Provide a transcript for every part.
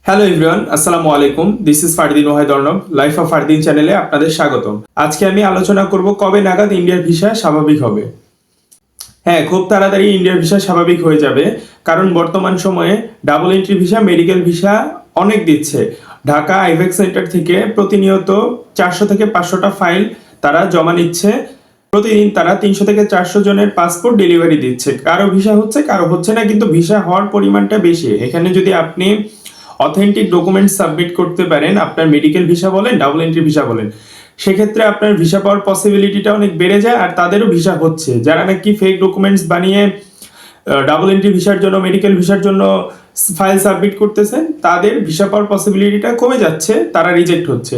Hello everyone, আসসালামু আলাইকুম। This is Fardin Wahid Arnab, life of Fardin চ্যানেলে আপনাদের স্বাগতম। আজকে আমি আলোচনা করব কবে নাগাদ ইন্ডিয়ার ভিসা স্বাভাবিক হবে। হ্যাঁ, খুব তাড়াতাড়ি ইন্ডিয়ার ভিসা স্বাভাবিক হয়ে যাবে, কারণ বর্তমান সময়ে double entry visa, medical visa অনেক দিচ্ছে। ঢাকা আইভেক্স সেন্টার থেকে প্রতিনিয়ত 400 থেকে 500টা ফাইল তারা জমা নিচ্ছে। প্রতিদিন তারা 300 থেকে 400 জনের পাসপোর্ট ডেলিভারি দিচ্ছে। কারো ভিসা হচ্ছে, কারো হচ্ছে না, কিন্তু ভিসা হওয়ার পরিমাণটা বেশি। এখানে যদি আপনি অথেন্টিক ডকুমেন্ট সাবমিট করতে পারেন, আপনার মেডিকেল ভিসা বলেন, ডাবল এন্ট্রি ভিসা বলেন, সেক্ষেত্রে আপনার ভিসা পাওয়ার পসিবিলিটিটা অনেক বেড়ে যায়। আর তাদেরও ভিসা হচ্ছে, যারা নাকি ফেক ডকুমেন্টস বানিয়ে ডাবল এন্ট্রি ভিসার জন্য, মেডিকেল ভিসার জন্য ফাইল সাবমিট করতেছেন, তাদের ভিসা পাওয়ার পসিবিলিটিটা কমে যাচ্ছে, তারা রিজেক্ট হচ্ছে।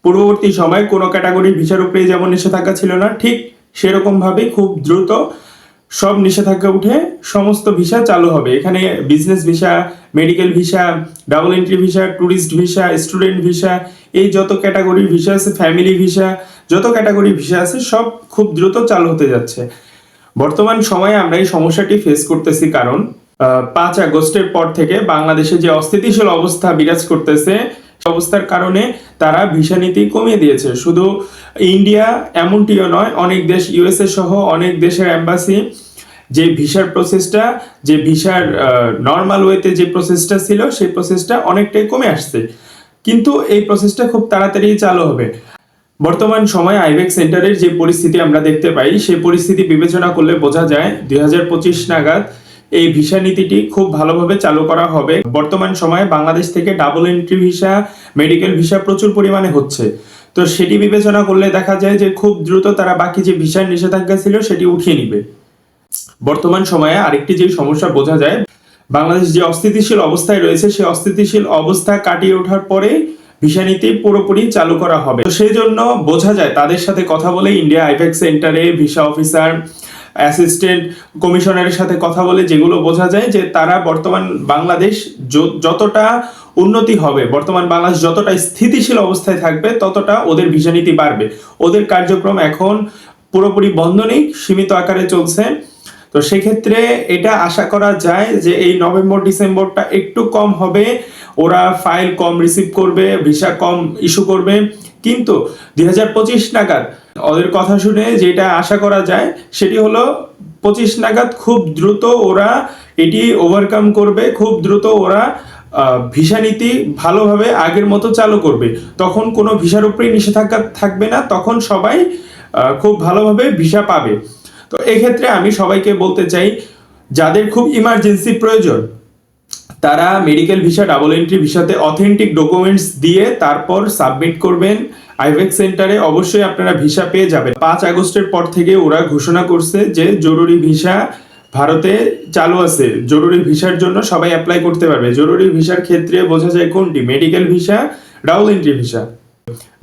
পূর্ববর্তী সময় কোনো ক্যাটাগরির ভিসার উপরে যেমন নিষেধাজ্ঞা ছিল না, ঠিক সেরকম ভাবে খুব দ্রুত সব নিষেধাজ্ঞা উঠে সমস্ত ভিসা চালু হবে। এখানে business visa, medical visa, double entry visa, tourist visa, student visa, এই যত ক্যাটাগরির ভিসা আছে, ফ্যামিলি ভিসা, যত ক্যাটাগরির ভিসা আছে, সব খুব দ্রুত চালু হতে যাচ্ছে। বর্তমান সময়ে আমরা এই সমস্যাটি ফেস করতেছি, কারণ 5 আগস্টের পর থেকে বাংলাদেশে যে অস্থিতিশীল অবস্থা বিরাজ করতেছে, অবস্থার কারণে তারা ভিসা নীতি কমিয়ে দিয়েছে। শুধু ইন্ডিয়া এমনটিও নয়, অনেক দেশ, ইউএসএ সহ অনেক দেশের এম্বাসি যে ভিসার প্রসেসটা, যে ভিসার নর্মাল ওয়েতে যে প্রসেসটা ছিল, সেই প্রসেসটা অনেকটাই কমে আসছে। কিন্তু এই প্রসেসটা খুব তাড়াতাড়ি চালু হবে। বর্তমান সময়ে আইভেক্স সেন্টারের যে পরিস্থিতি আমরা দেখতে পাই, সেই পরিস্থিতি বিবেচনা করলে বোঝা যায় 2025 নাগাদ এই ভিসা নীতিটি খুব ভালোভাবে চালু করা হবে। বর্তমান সময়ে বাংলাদেশ থেকে double entry visa, medical visa প্রচুর পরিমাণে হচ্ছে। তো সেটি বিবেচনা করলে দেখা যায় যে খুব দ্রুত তারা বাকি যে ভিসার নিষেধাজ্ঞা ছিল সেটি উঠিয়ে নিবে। বর্তমান সময়ে আরেকটি যে সমস্যা বোঝা যায়, বাংলাদেশ যে অস্থিতিশীল অবস্থায় রয়েছে, সেই অস্থিতিশীল অবস্থা কাটিয়ে ওঠার পরে ভিসা নীতি পুরোপুরি চালু করা হবে। তো সেই জন্য বোঝা যায় তাদের সাথে কথা বলে, ইন্ডিয়া আইভেক্স সেন্টারে ভিসা অফিসার, অ্যাসিস্ট্যান্ট কমিশনারের সাথে কথা বলে যেগুলো বোঝা যায় যে তারা বর্তমান বাংলাদেশ যতটা উন্নতি হবে, বর্তমান বাংলাদেশ যতটা স্থিতিশীল অবস্থায় থাকবে, ততটা ওদের ভিসা নীতি বাড়বে। ওদের কার্যক্রম এখন পুরোপুরি বন্ধ নেই, সীমিত আকারে চলছে। তো সেক্ষেত্রে এটা আশা করা যায় যে এই নভেম্বর ডিসেম্বরটা একটু কম হবে, ওরা ফাইল কম রিসিভ করবে, ভিসা কম ইস্যু করবে। কিন্তু 2025 নাগাদ ওদের কথা শুনে যেটা আশা করা যায়, সেটি হলো 25 নাগাদ খুব দ্রুত ওরা এটি ওভারকাম করবে, খুব দ্রুত ওরা ভিসা নীতি ভালোভাবে আগের মতো চালু করবে। তখন কোনো ভিসার উপরেই নিষেধাজ্ঞা থাকবে না, তখন সবাই খুব ভালোভাবে ভিসা পাবে। তো এক্ষেত্রে আমি সবাইকে বলতে চাই, যাদের খুব ইমার্জেন্সি প্রয়োজন, তারা মেডিকেল ভিসা, ডাবল এন্ট্রি ভিসাতে অথেন্টিক ডকুমেন্টস দিয়ে তারপর সাবমিট করবেন আইভেক্স সেন্টারে। অবশ্যই আপনারা ভিসা পেয়ে যাবেন। 5 আগস্টের পর থেকে ওরা ঘোষণা করছে যে জরুরি ভিসা ভারতে চালু আছে। জরুরি ভিসার জন্য সবাই অ্যাপ্লাই করতে পারবে। জরুরি ভিসার ক্ষেত্রে বোঝা যায় কোনটি, medical visa, double entry visa.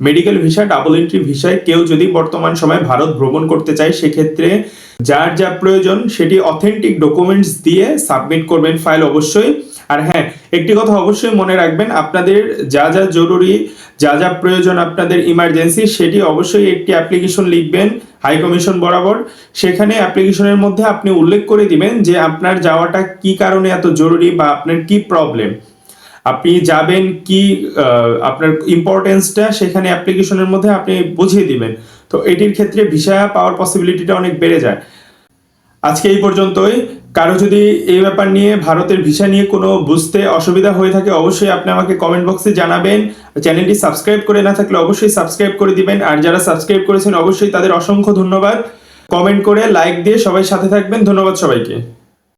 Medical visa, double entry ভিসায় কেউ যদি বর্তমান সময়ে ভারত ভ্রমণ করতে চায়, সেক্ষেত্রে যার যা প্রয়োজন সেটি অথেন্টিক ডকুমেন্টস দিয়ে সাবমিট করবেন ফাইল অবশ্যই। আর হ্যাঁ, একটি কথা অবশ্যই মনে রাখবেন, আপনাদের যা যা জরুরি, যা যা প্রয়োজন, আপনাদের ইমার্জেন্সি, সেটি অবশ্যই একটি অ্যাপ্লিকেশন লিখবেন হাই কমিশন বরাবর। সেখানে অ্যাপ্লিকেশনের মধ্যে আপনি উল্লেখ করে দিবেন যে আপনার যাওয়াটা কি কারণে এত জরুরি, বা আপনার কি প্রবলেম, আপনি যাবেন কি, আপনার ইম্পর্টেন্সটা সেখানে অ্যাপ্লিকেশনের মধ্যে আপনি বুঝিয়ে দিবেন। তো এটির ক্ষেত্রে ভিসা পাওয়ার পসিবিলিটিটা অনেক বেড়ে যায়। আজকে এই পর্যন্তই। কারো যদি এই ব্যাপার নিয়ে, ভারতের ভিসা নিয়ে কোনো বুঝতে অসুবিধা হয়ে থাকে, অবশ্যই আপনি আমাকে কমেন্ট বক্সে জানাবেন। চ্যানেলটি সাবস্ক্রাইব করে না থাকলে অবশ্যই সাবস্ক্রাইব করে দিবেন। আর যারা সাবস্ক্রাইব করেছেন অবশ্যই তাদের অসংখ্য ধন্যবাদ। কমেন্ট করে, লাইক দিয়ে সবাই সাথে থাকবেন। ধন্যবাদ সবাইকে।